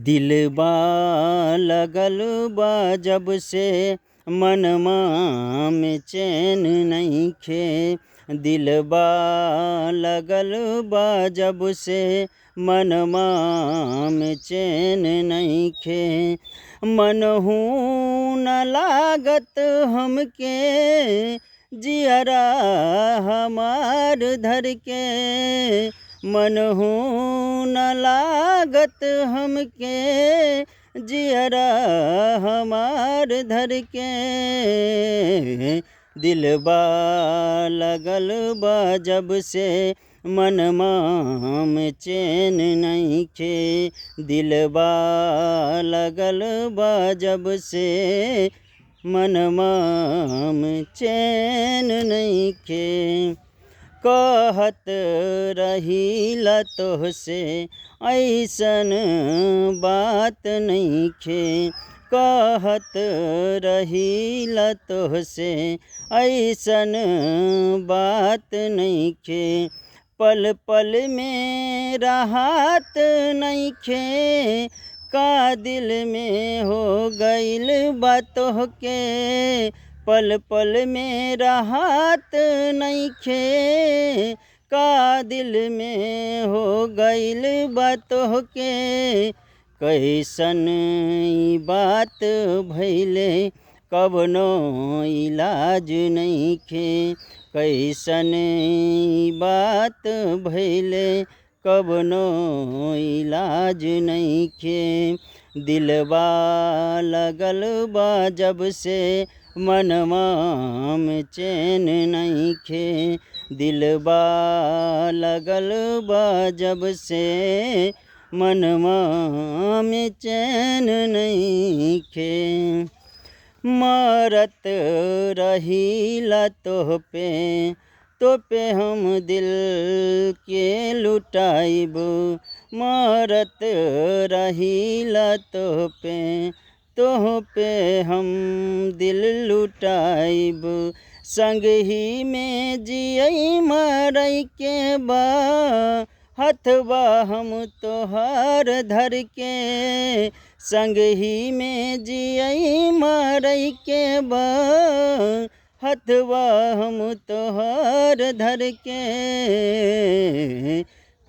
दिलबा लगल बा जब से मनमा में चैन नइखे। दिलबा लगल बा जब से मनमा में चैन नइखे। मनहू न लागत हमके जियरा हमार धर के। मनहू न लागत हमके जियरा हमार धर के। दिलबा लगल बा जब से मनमा में चैन नइखे। दिलबा लगल बा जब से मनमा में चैन नइखे। कहत रहिला तोहसे ऐसन बात नइखे। कहत रहिला तोहसे ऐसन बात नइखे। पल पल में राहत नइखे। का दिल में हो गइल बा तोहके। पल पल में राहत नइखे। का दिल में हो गइल बा तोहके। कैसन ई बात भइले कवनो इलाज नइखे। कैसन ई बात भइले कवनो इलाज नइखे। दिलबा लगल बा जब से मनमा में चैन नइखे। दिलबा लगल बा जब से मनमा में चैन नइखे। मरत रहिला तोहपे हम दिल के लुटाइब। मरत रहिला तोहपे हम दिल लुटाइब। संगही में जियई मरई के बा हथवा हम तोहार धर के। संगही में जियई मरई के बा हथवा हम तोहार धर के।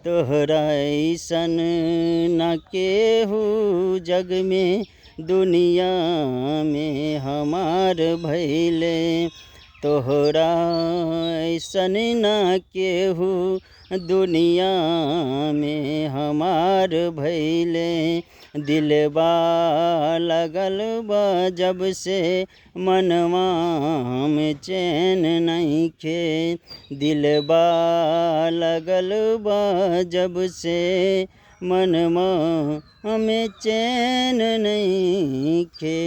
तोहरा ऐसन न केहू जग में दुनिया में हमार भइले। तोहरा ऐसन न केहू दुनिया में हमार भइले। दिलबा लगल बा जब से मनवा में चैन नइखे। दिलबा लगल बा जब से मनवा में चैन नइखे।